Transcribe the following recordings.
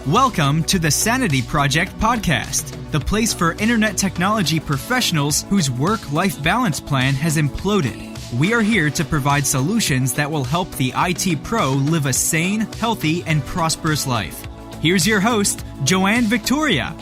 Welcome to the Sanity Project podcast, the place for internet technology professionals whose work-life balance plan has imploded. We are here to provide solutions that will help the IT pro live a sane, healthy, and prosperous life. Here's your host, Joanne Victoria.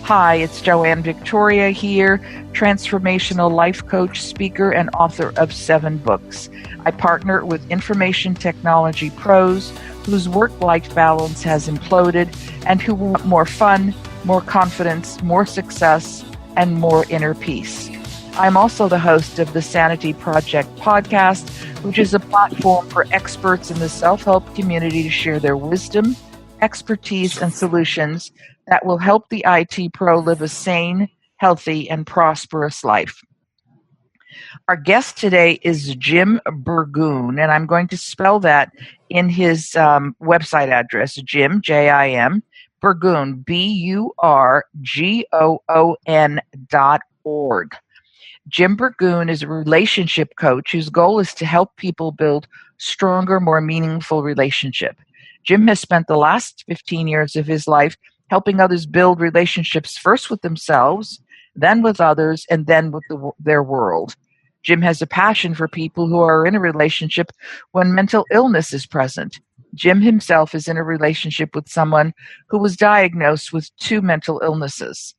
Hi, it's Joanne Victoria here, transformational life coach, speaker, and author of 7 books. I partner with information technology pros whose work-life balance has imploded and who want more fun, more confidence, more success, and more inner peace. I'm also the host of the Sanity Project podcast, which is a platform for experts in the self-help community to share their wisdom, expertise, and solutions that will help the IT pro live a sane, healthy, and prosperous life. Our guest today is Jim Burgoon, and I'm going to spell that in his website address, Jim, J-I-M, Burgoon, BURGOON.org. Jim Burgoon is a relationship coach whose goal is to help people build stronger, more meaningful relationships. Jim has spent the last 15 years of his life helping others build relationships first with themselves, then with others, and then with their world. Jim has a passion for people who are in a relationship when mental illness is present. Jim himself is in a relationship with someone who was diagnosed with 2 mental illnesses.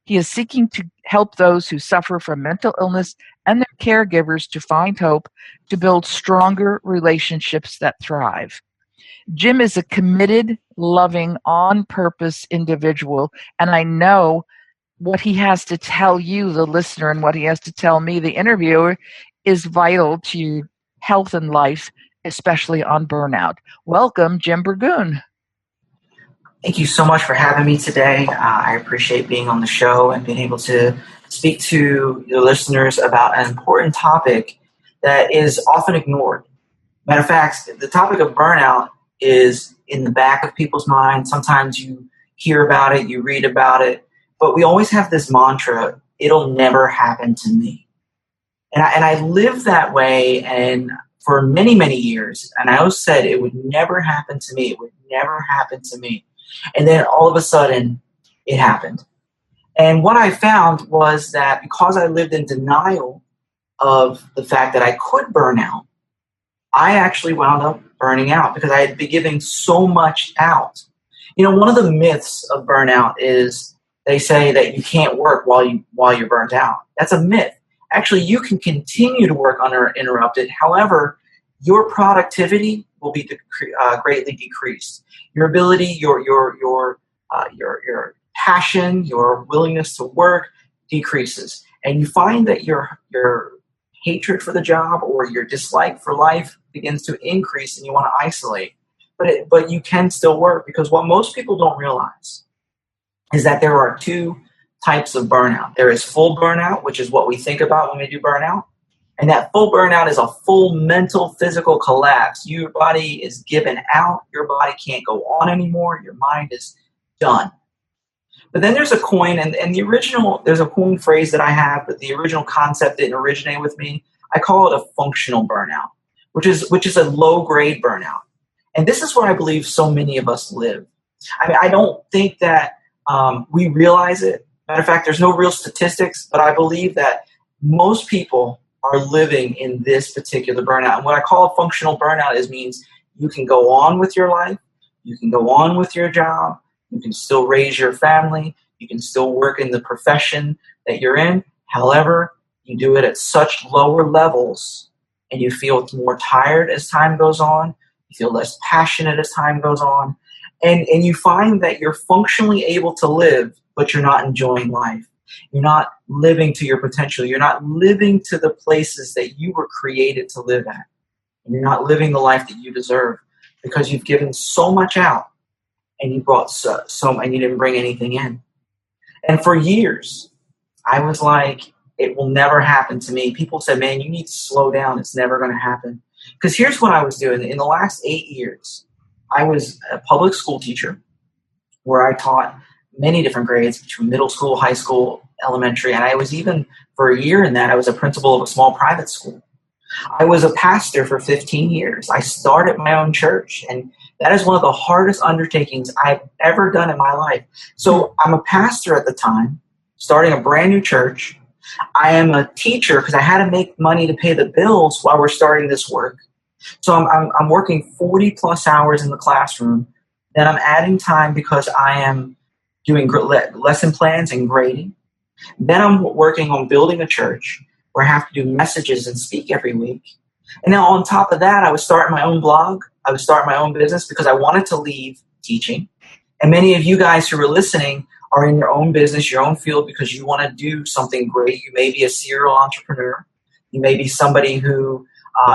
He is seeking to help those who suffer from mental illness and their caregivers to find hope to build stronger relationships that thrive. Jim is a committed, loving, on-purpose individual, and I know what he has to tell you, the listener, and what he has to tell me, the interviewer, is vital to your health and life, especially on burnout. Welcome, Jim Burgoon. Thank you so much for having me today. I appreciate being on the show and being able to speak to your listeners about an important topic that is often ignored. Matter of fact, the topic of burnout is in the back of people's minds. Sometimes you hear about it, you read about it, but we always have this mantra, it'll never happen to me. And I lived that way and for many, many years. And I always said it would never happen to me. It would never happen to me. And then all of a sudden, it happened. And what I found was that because I lived in denial of the fact that I could burn out, I actually wound up burning out because I had been giving so much out. You know, one of the myths of burnout is they say that you can't work while you're burnt out. That's a myth. Actually, you can continue to work uninterrupted. However, your productivity will be greatly decreased. Your ability, your passion, your willingness to work decreases, and you find that your hatred for the job or your dislike for life begins to increase, and you want to isolate. But you can still work, because what most people don't realize is that there are 2 types of burnout. There is full burnout, which is what we think about when we do burnout. And that full burnout is a full mental, physical collapse. Your body is given out. Your body can't go on anymore. Your mind is done. But then there's a coin, and there's a coin phrase that I have, but the original concept didn't originate with me. I call it a functional burnout, which is a low-grade burnout. And this is where I believe so many of us live. I mean, I don't think that we realize it. Matter of fact, there's no real statistics, but I believe that most people are living in this particular burnout. And what I call a functional burnout means you can go on with your life, you can go on with your job, you can still raise your family, you can still work in the profession that you're in. However, you do it at such lower levels and you feel more tired as time goes on, you feel less passionate as time goes on, and you find that you're functionally able to live, but you're not enjoying life. You're not living to your potential. You're not living to the places that you were created to live at. And you're not living the life that you deserve because you've given so much out and you brought and you didn't bring anything in. And for years, I was like, it will never happen to me. People said, man, you need to slow down. It's never going to happen. Because here's what I was doing. In the last 8 years, I was a public school teacher where I taught many different grades between middle school, high school, elementary, and I was even, for a year in that, I was a principal of a small private school. I was a pastor for 15 years. I started my own church, and That is one of the hardest undertakings I've ever done in my life. So I'm a pastor at the time, starting a brand new church. I am a teacher because I had to make money to pay the bills while we're starting this work. So I'm working 40 plus hours in the classroom. Then I'm adding time because I am doing lesson plans and grading. Then I'm working on building a church where I have to do messages and speak every week. And now on top of that, I was starting my own blog. I was starting my own business because I wanted to leave teaching. And many of you guys who are listening are in your own business, your own field, because you want to do something great. You may be a serial entrepreneur. You may be somebody who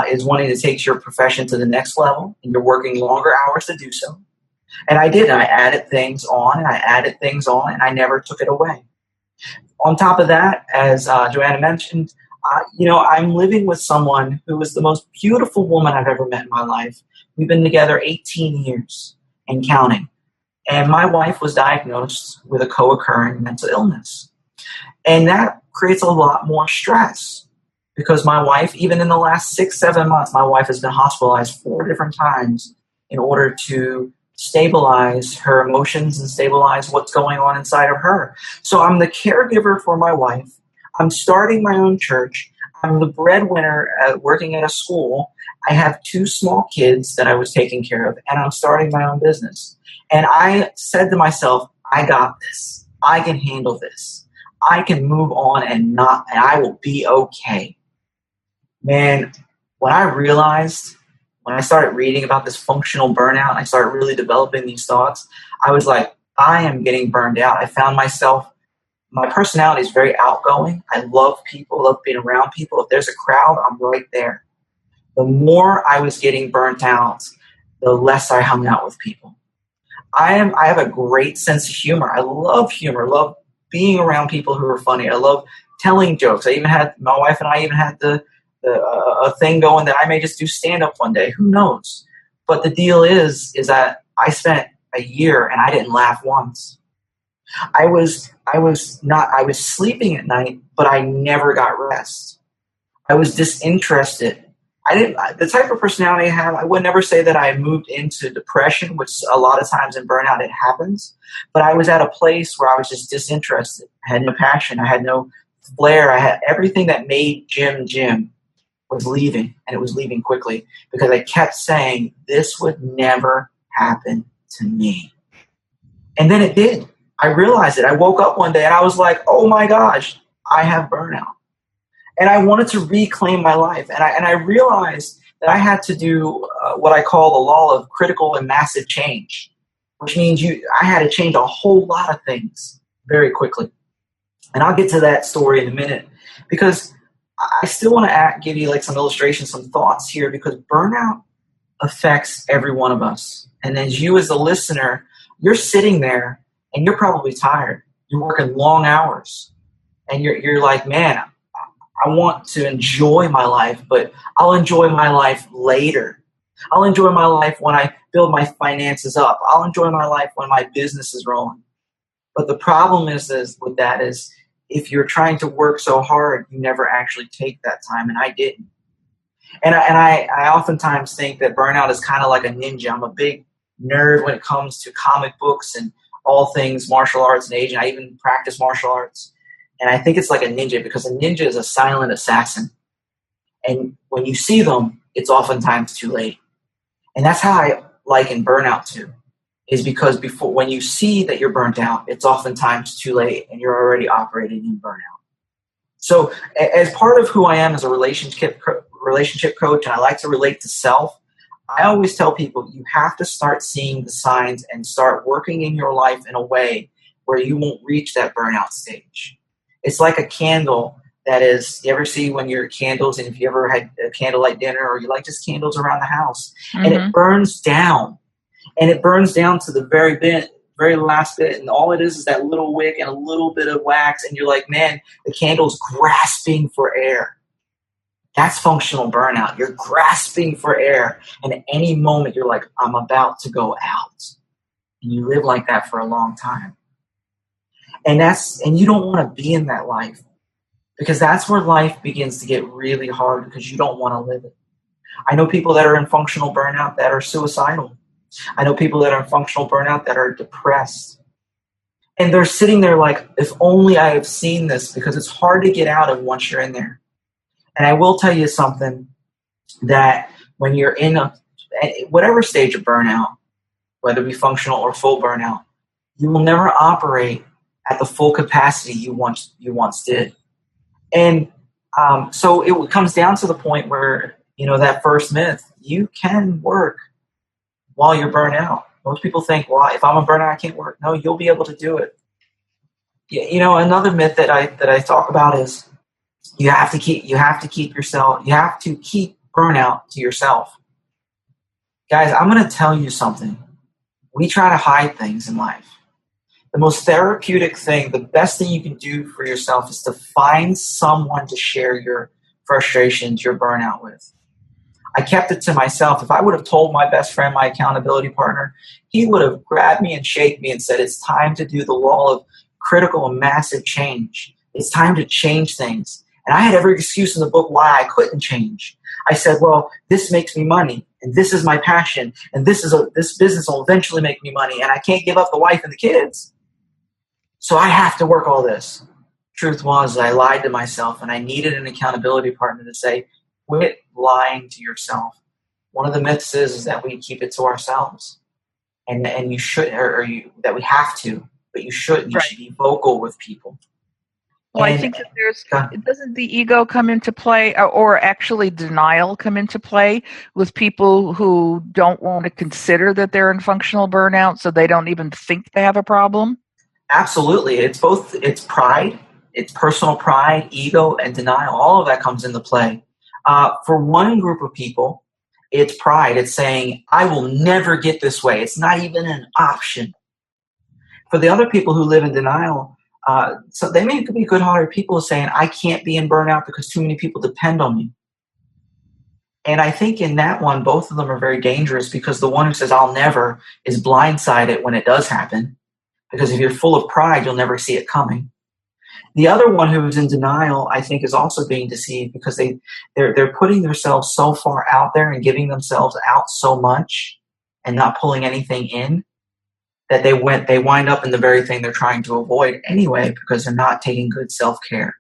is wanting to take your profession to the next level, and you're working longer hours to do so. And I did. I added things on, and I added things on, and I never took it away. On top of that, as Joanna mentioned, I'm living with someone who is the most beautiful woman I've ever met in my life. We've been together 18 years and counting. And my wife was diagnosed with a co-occurring mental illness. And that creates a lot more stress because my wife, even in the last 6-7 months, my wife has been hospitalized 4 different times in order to stabilize her emotions and stabilize what's going on inside of her. So I'm the caregiver for my wife. I'm starting my own church. I'm the breadwinner working at a school. I have 2 small kids that I was taking care of, and I'm starting my own business. And I said to myself, I got this. I can handle this. I can move on and I will be okay. Man, when I started reading about this functional burnout, I started really developing these thoughts, I was like, I am getting burned out. I found myself, my personality is very outgoing. I love people, love being around people. If there's a crowd, I'm right there. The more I was getting burnt out, the less I hung out with people. I have a great sense of humor. I love humor. I love being around people who are funny. I love telling jokes. My wife and I even had a thing going that I may just do stand-up one day. Who knows? But the deal is that I spent a year and I didn't laugh once. I was sleeping at night, but I never got rest. I was disinterested. The type of personality I have, I would never say that I moved into depression, which a lot of times in burnout it happens, but I was at a place where I was just disinterested. I had no passion. I had no flair. I had everything that made Jim was leaving, and it was leaving quickly because I kept saying, this would never happen to me. And then it did. I realized it. I woke up one day and I was like, oh my gosh, I have burnout. And I wanted to reclaim my life. And I realized that I had to do what I call the law of critical and massive change, which means I had to change a whole lot of things very quickly. And I'll get to that story in a minute because I still want to give you like some illustrations, some thoughts here, because burnout affects every one of us. And as you as the listener, you're sitting there and you're probably tired. You're working long hours and you're like, man, I want to enjoy my life, but I'll enjoy my life later. I'll enjoy my life when I build my finances up. I'll enjoy my life when my business is rolling. But the problem is if you're trying to work so hard, you never actually take that time, and I didn't. And I oftentimes think that burnout is kind of like a ninja. I'm a big nerd when it comes to comic books and all things martial arts and aging. I even practice martial arts. And I think it's like a ninja because a ninja is a silent assassin. And when you see them, it's oftentimes too late. And that's how I liken burnout to, is because when you see that you're burnt out, it's oftentimes too late and you're already operating in burnout. So as part of who I am as a relationship coach, and I like to relate to self, I always tell people you have to start seeing the signs and start working in your life in a way where you won't reach that burnout stage. It's like a candle that is, you ever see when your candles, and if you ever had a candlelight dinner or you like just candles around the house, and it burns down. And it burns down to the very last bit, and all it is that little wick and a little bit of wax, and you're like, man, the candle's grasping for air. That's functional burnout. You're grasping for air, and at any moment you're like, I'm about to go out. And you live like that for a long time. And you don't want to be in that life, because that's where life begins to get really hard because you don't want to live it. I know people that are in functional burnout that are suicidal. I know people that are in functional burnout that are depressed. And they're sitting there like, if only I have seen this, because it's hard to get out of once you're in there. And I will tell you something, that when you're in whatever stage of burnout, whether it be functional or full burnout, you will never operate at the full capacity you once did. And so it comes down to the point where, that first myth, you can work while you're burnt out. Most people think, well, if I'm a burnout, I can't work. No, you'll be able to do it. Another myth that I talk about is you have to keep burnout to yourself. Guys, I'm going to tell you something. We try to hide things in life. The most therapeutic thing, the best thing you can do for yourself is to find someone to share your frustrations, your burnout with. I kept it to myself. If I would have told my best friend, my accountability partner, he would have grabbed me and shaken me and said, it's time to do the law of critical and massive change. It's time to change things. And I had every excuse in the book why I couldn't change. I said, well, this makes me money, and this is my passion, and this business will eventually make me money, and I can't give up the wife and the kids. So I have to work all this. Truth was, I lied to myself, and I needed an accountability partner to say, quit lying to yourself. One of the myths is that we keep it to ourselves, and you should, that we have to, but you shouldn't. You should be vocal with people. Well, I think that doesn't the ego come into play, or actually denial come into play with people who don't want to consider that they're in functional burnout, so they don't even think they have a problem? Absolutely. It's both. It's pride, it's personal pride, ego, and denial. All of that comes into play. For one group of people, it's pride. It's saying, I will never get this way. It's not even an option. For the other people who live in denial, so they may be good-hearted people saying, I can't be in burnout because too many people depend on me. And I think in that one, both of them are very dangerous, because the one who says, I'll never, is blindsided when it does happen. Because if you're full of pride, you'll never see it coming. The other one who is in denial, I think, is also being deceived, because they're putting themselves so far out there and giving themselves out so much and not pulling anything in, that they wind up in the very thing they're trying to avoid anyway, because they're not taking good self-care.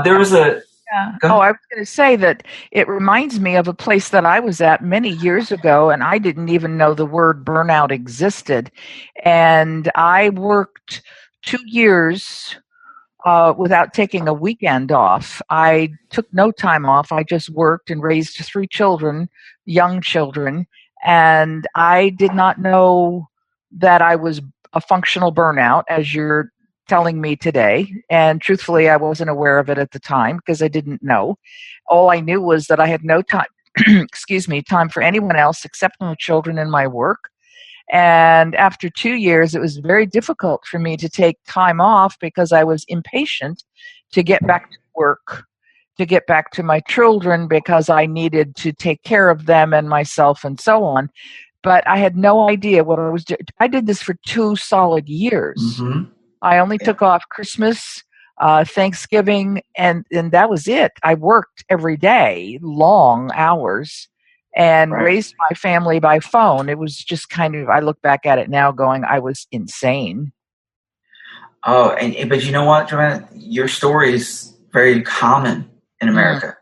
There was a... Yeah. Oh, I was going to say that it reminds me of a place that I was at many years ago, and I didn't even know the word burnout existed. And I worked 2 years without taking a weekend off. I took no time off. I just worked and raised 3 children, young children, and I did not know that I was a functional burnout, as you're telling me today. And truthfully, I wasn't aware of it at the time because I didn't know. All I knew was that I had no time, time for anyone else except my children and my work. And after 2 years, it was very difficult for me to take time off because I was impatient to get back to work, to get back to my children, because I needed to take care of them and myself and so on. But I had no idea what I was doing. I did this for 2 solid years. Mm-hmm. I only took off Christmas, Thanksgiving, and that was it. I worked every day, long hours, and raised my family by phone. It was just kind of, I look back at it now going, I was insane. Oh, but you know what, Joanna? Your story is very common in America.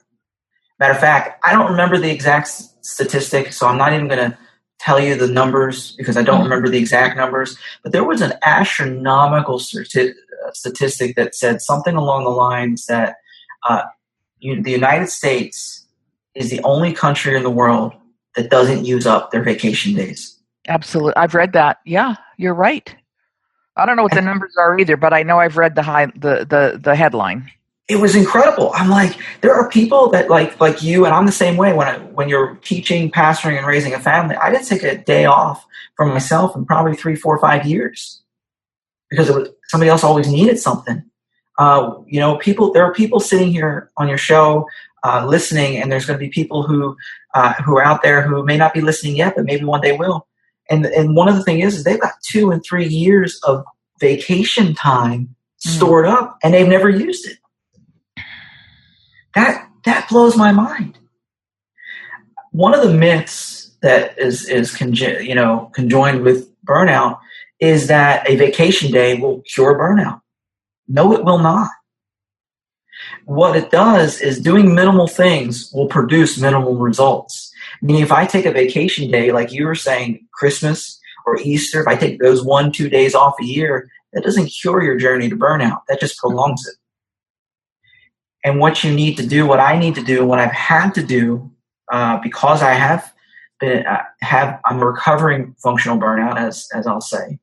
Matter of fact, I don't remember the exact statistic, so I'm not even going to tell you the numbers because I don't remember the exact numbers, but there was an astronomical statistic that said something along the lines that the United States is the only country in the world that doesn't use up their vacation days. Absolutely. I've read that. Yeah, you're right. I don't know what the numbers are either, but I know I've read the headline. It was incredible. I'm like, there are people that like you, and I'm the same way. When you're teaching, pastoring, and raising a family, I didn't take a day off from myself in probably 3, 4, 5 years because somebody else always needed something. There are people sitting here on your show listening, and there's going to be people who are out there who may not be listening yet, but maybe one day will. And one of the things is they've got 2 and 3 years of vacation time stored up, and they've never used it. That blows my mind. One of the myths that is conjoined with burnout is that a vacation day will cure burnout. No, it will not. What it does is doing minimal things will produce minimal results. Meaning if I take a vacation day, like you were saying, Christmas or Easter, if I take those 1-2 days off a year, that doesn't cure your journey to burnout. That just prolongs it. And what you need to do, what I need to do, what I've had to do, because I have been, I'm a recovering functional burnout, as I'll say,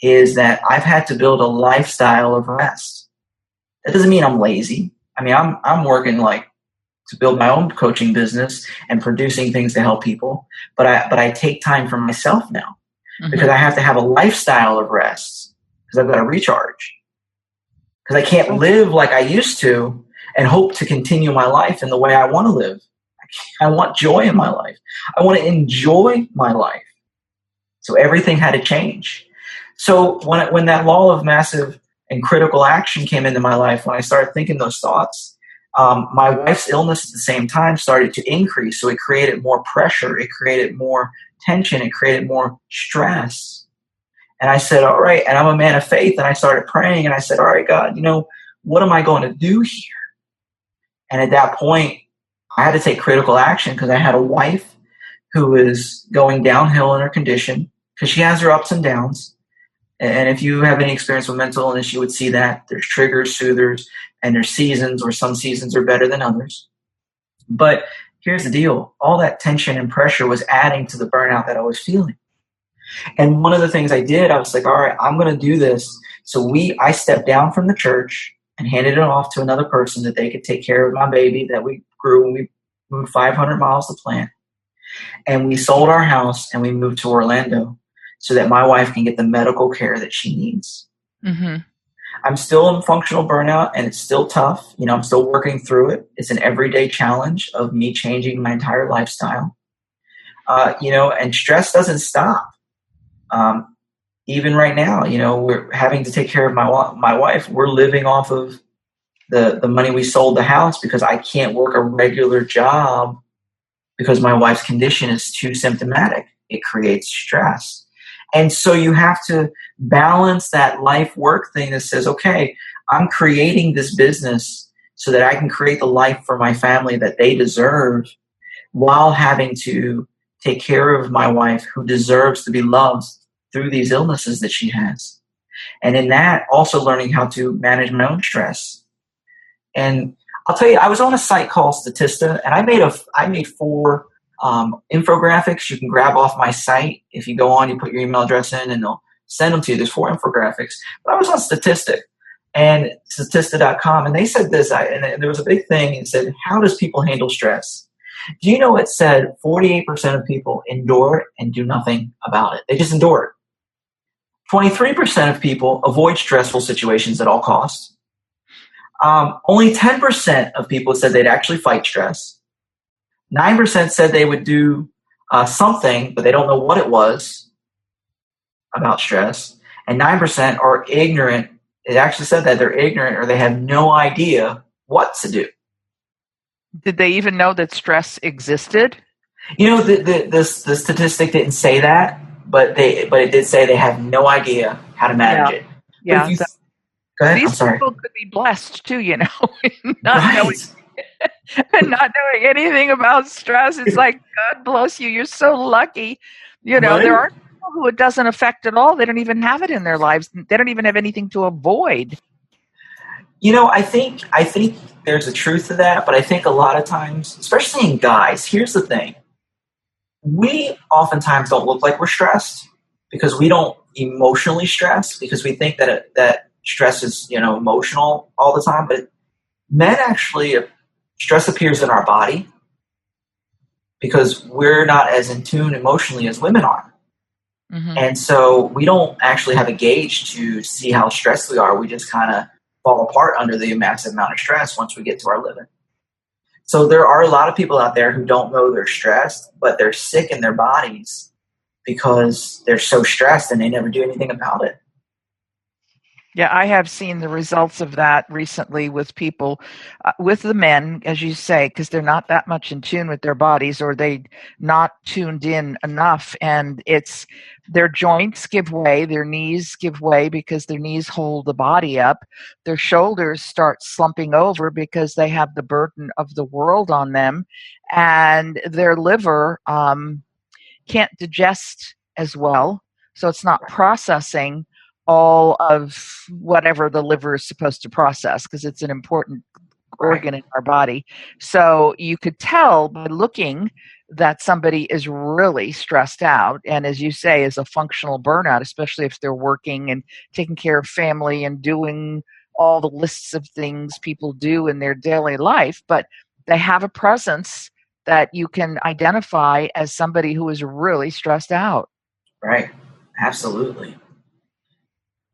is that I've had to build a lifestyle of rest. That doesn't mean I'm lazy. I mean, I'm working like to build my own coaching business and producing things to help people, but I take time for myself now because I have to have a lifestyle of rest because I've got to recharge. Because I can't live like I used to and hope to continue my life in the way I want to live. I want joy in my life. I want to enjoy my life. So everything had to change. So when that law of massive and critical action came into my life, when I started thinking those thoughts, my wife's illness at the same time started to increase. So it created more pressure. It created more tension. It created more stress. And I said, all right, and I'm a man of faith. And I started praying and I said, all right, God, what am I going to do here? And at that point, I had to take critical action because I had a wife who is going downhill in her condition because she has her ups and downs. And if you have any experience with mental illness, you would see that there's triggers, soothers, and there's seasons where some seasons are better than others. But here's the deal. All that tension and pressure was adding to the burnout that I was feeling. And one of the things I did, I was like, all right, I'm going to do this. So I stepped down from the church and handed it off to another person that they could take care of my baby that we grew when we moved 500 miles to plant. And we sold our house and we moved to Orlando so that my wife can get the medical care that she needs. Mm-hmm. I'm still in functional burnout and it's still tough. I'm still working through it. It's an everyday challenge of me changing my entire lifestyle. And stress doesn't stop. Even right now, we're having to take care of my wife. We're living off of the money we sold the house because I can't work a regular job because my wife's condition is too symptomatic. It creates stress. And so you have to balance that life work thing that says, okay, I'm creating this business so that I can create the life for my family that they deserve while having to take care of my wife who deserves to be loved through these illnesses that she has. And in that, also learning how to manage my own stress. And I'll tell you, I was on a site called Statista, and I made 4 infographics you can grab off my site. If you go on, you put your email address in, and they'll send them to you. There's 4 infographics. But I was on Statista.com, and they said this, and there was a big thing. It said, how does people handle stress? Do you know it said 48% of people endure it and do nothing about it? They just endure it. 23% of people avoid stressful situations at all costs. Only 10% of people said they'd actually fight stress. 9% said they would do something, but they don't know what it was about stress. And 9% are ignorant. It actually said that they're ignorant or they have no idea what to do. Did they even know that stress existed? The statistic didn't say that, but it did say they have no idea how to manage it. Yeah. Go ahead. These people could be blessed too, not knowing anything about stress. It's like, God bless you. You're so lucky. Right? There are people who it doesn't affect at all. They don't even have it in their lives. They don't even have anything to avoid. I think there's a truth to that, but I think a lot of times, especially in guys, here's the thing. We oftentimes don't look like we're stressed because we don't emotionally stress because we think that stress is, emotional all the time. But men actually, stress appears in our body because we're not as in tune emotionally as women are. Mm-hmm. And so we don't actually have a gauge to see how stressed we are. We just kind of fall apart under the massive amount of stress once we get to our limit. So there are a lot of people out there who don't know they're stressed, but they're sick in their bodies because they're so stressed and they never do anything about it. Yeah, I have seen the results of that recently with people, with the men, as you say, because they're not that much in tune with their bodies, or they not tuned in enough, and it's their joints give way, their knees give way because their knees hold the body up, their shoulders start slumping over because they have the burden of the world on them, and their liver can't digest as well, so it's not processing all of whatever the liver is supposed to process because it's an important Right. organ in our body. So you could tell by looking that somebody is really stressed out, and as you say, is a functional burnout, especially if they're working and taking care of family and doing all the lists of things people do in their daily life, but they have a presence that you can identify as somebody who is really stressed out. Right. Absolutely.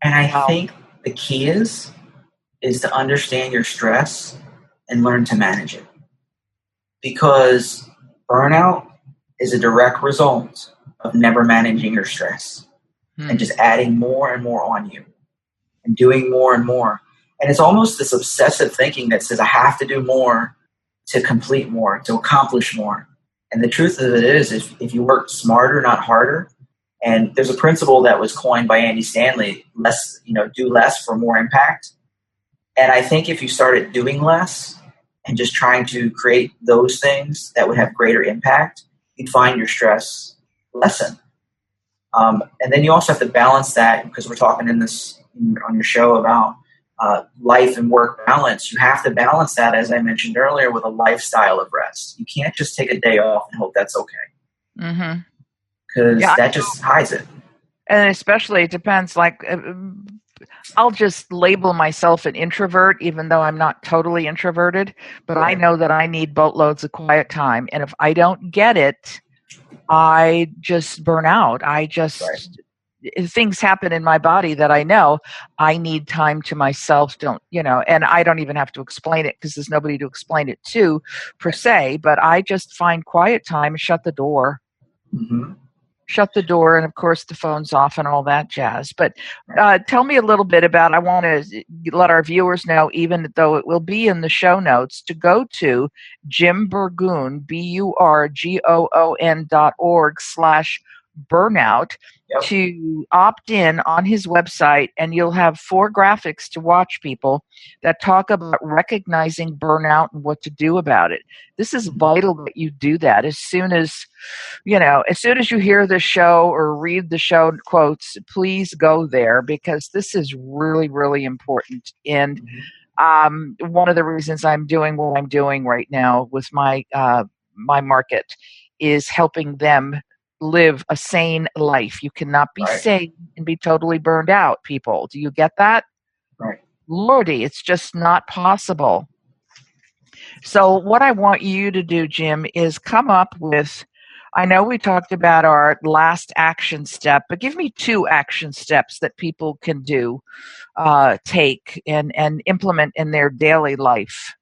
And I Wow. think the key is to understand your stress and learn to manage it. Because burnout is a direct result of never managing your stress and Hmm. just adding more and more on you and doing more and more. And it's almost this obsessive thinking that says, I have to do more to complete more, to accomplish more. And the truth of it is, if you work smarter, not harder, and there's a principle that was coined by Andy Stanley, do less for more impact. And I think if you started doing less and just trying to create those things that would have greater impact, you'd find your stress lessen. And then you also have to balance that, because we're talking on your show about life and work balance. You have to balance that, as I mentioned earlier, with a lifestyle of rest. You can't just take a day off and hope that's okay, Mm-hmm. because Yeah, that just hides it. and especially it depends. Like, I'll just label myself an introvert, even though I'm not totally introverted. But I Right. know that I need boatloads of quiet time, and if I don't get it, I just burn out. Right. Things happen in my body that I know I need time to myself. And I don't even have to explain it because there's nobody to explain it to per Right. se, but I just find quiet time and Mm-hmm. shut the door, and of course the phone's off and all that jazz. But Right. tell me a little bit about, I want to let our viewers know, even though it will be in the show notes, to go to Jim Burgoon, burgoon.org/burnout, Yep. to opt in on his website, and you'll have 4 graphics to watch, people, that talk about recognizing burnout and what to do about it. This is vital that you do that as soon as you hear the show or read the show quotes, please go there, because this is really, really important. And one of the reasons I'm doing what I'm doing right now with my market is helping them live a sane life. You cannot be Right. sane and be totally burned out, people. Do you get that? Right. Lordy, it's just not possible. So what I want you to do, Jim, is come up with, I know we talked about our last action step, but give me 2 action steps that people can do, take and implement in their daily life.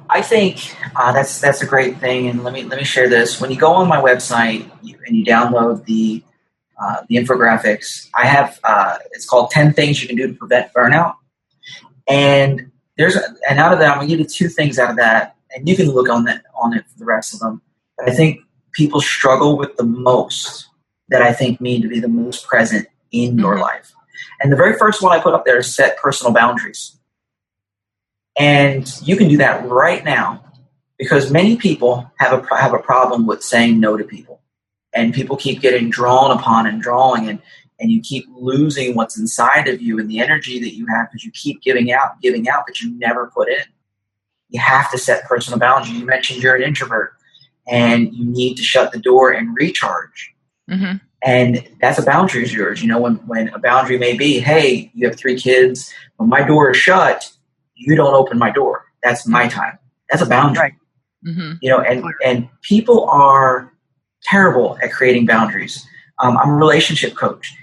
I think that's a great thing, and let me share this. When you go on my website and you download the infographics, I have it's called 10 Things You Can Do to Prevent Burnout, and out of that, I'm going to give you 2 things out of that, and you can look on it for the rest of them. But I think people struggle with the most, that I think need to be the most present in your life. And the very first one I put up there is set personal boundaries. And you can do that right now, because many people have a problem with saying no to people, and people keep getting drawn upon and drawing, and you keep losing what's inside of you and the energy that you have, because you keep giving out, but you never put in. You have to set personal boundaries. You mentioned you're an introvert, and you need to shut the door and recharge. Mm-hmm. And that's a boundary of yours. When a boundary may be, hey, you have 3 kids. When my door is shut, you don't open my door. That's my time. That's a boundary. Right. Mm-hmm. And people are terrible at creating boundaries. I'm a relationship coach.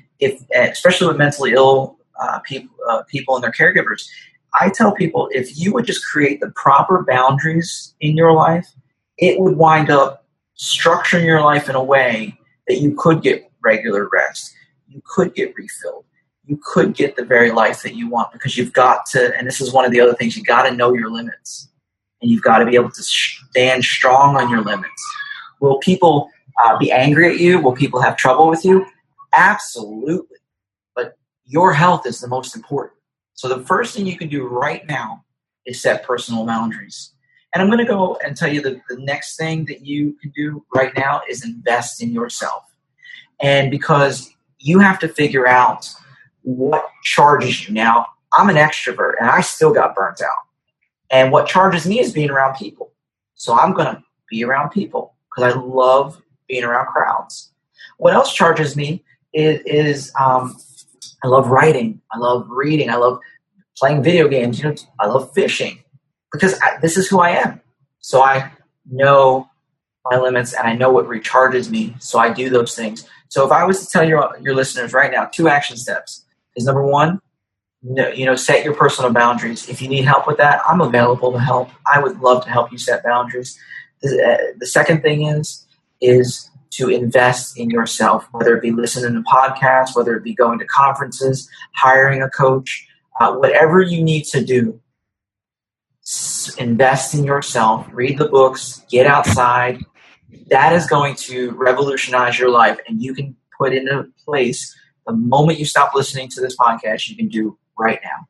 Especially with mentally ill people and their caregivers, I tell people, if you would just create the proper boundaries in your life, it would wind up structuring your life in a way that you could get regular rest, you could get refilled, you could get the very life that you want, because you've got to, and this is one of the other things, you got to know your limits, and you've got to be able to stand strong on your limits. Will people be angry at you? Will people have trouble with you? Absolutely. But your health is the most important. So the first thing you can do right now is set personal boundaries. And I'm going to go and tell you the next thing that you can do right now is invest in yourself. And because you have to figure out what charges you. Now, I'm an extrovert, and I still got burnt out. And what charges me is being around people. So I'm going to be around people because I love being around crowds. What else charges me is I love writing. I love reading. I love playing video games. I love fishing because this is who I am. So I know my limits and I know what recharges me. So I do those things. So if I was to tell your listeners right now, 2 action steps is number 1, set your personal boundaries. If you need help with that, I'm available to help. I would love to help you set boundaries. The second thing is to invest in yourself, whether it be listening to podcasts, whether it be going to conferences, hiring a coach, whatever you need to do. Invest in yourself, read the books, get outside. That is going to revolutionize your life, and you can put into place the moment you stop listening to this podcast, you can do right now.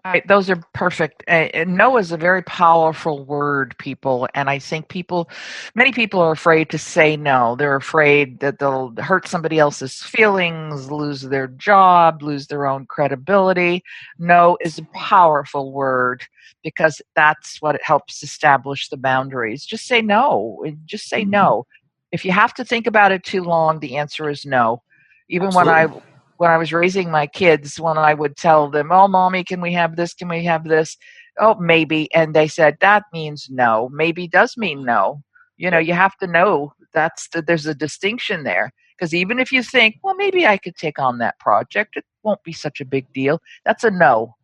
All right, those are perfect. And no is a very powerful word, people. And I think many people are afraid to say no. They're afraid that they'll hurt somebody else's feelings, lose their job, lose their own credibility. No is a powerful word because that's what it helps establish the boundaries. Just say no. Just say no. If you have to think about it too long, the answer is no. Even Absolutely. when I was raising my kids, when I would tell them, "Oh, Mommy, can we have this? Can we have this?" "Oh, maybe." And they said, "That means no." Maybe does mean no. You have to know there's a distinction there. Because even if you think, well, maybe I could take on that project, it won't be such a big deal. That's a no.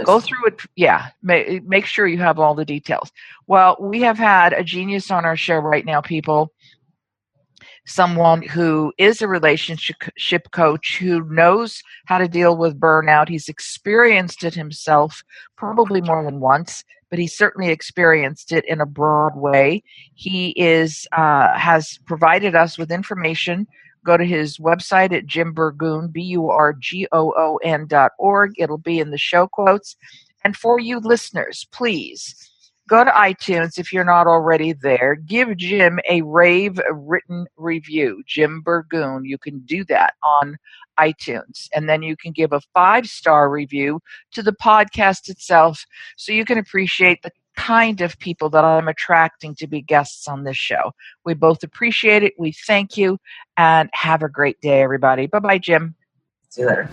Go through it. Yeah. Make sure you have all the details. Well, we have had a genius on our show right now, people. Someone who is a relationship coach who knows how to deal with burnout. He's experienced it himself, probably more than once, but he certainly experienced it in a broad way. He has provided us with information. Go to his website at Jim Burgoon, BURGOON.org. It'll be in the show quotes. And for you listeners, please go to iTunes if you're not already there. Give Jim a rave written review, Jim Burgoon. You can do that on iTunes. And then you can give a 5-star review to the podcast itself so you can appreciate the kind of people that I'm attracting to be guests on this show. We both appreciate it. We thank you. And have a great day, everybody. Bye-bye, Jim. See you later.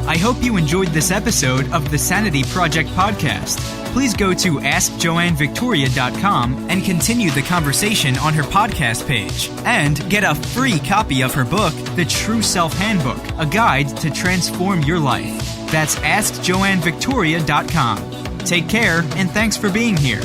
I hope you enjoyed this episode of the Sanity Project podcast. Please go to AskJoanneVictoria.com and continue the conversation on her podcast page. And get a free copy of her book, The True Self Handbook, a guide to transform your life. That's AskJoanneVictoria.com. Take care, and thanks for being here.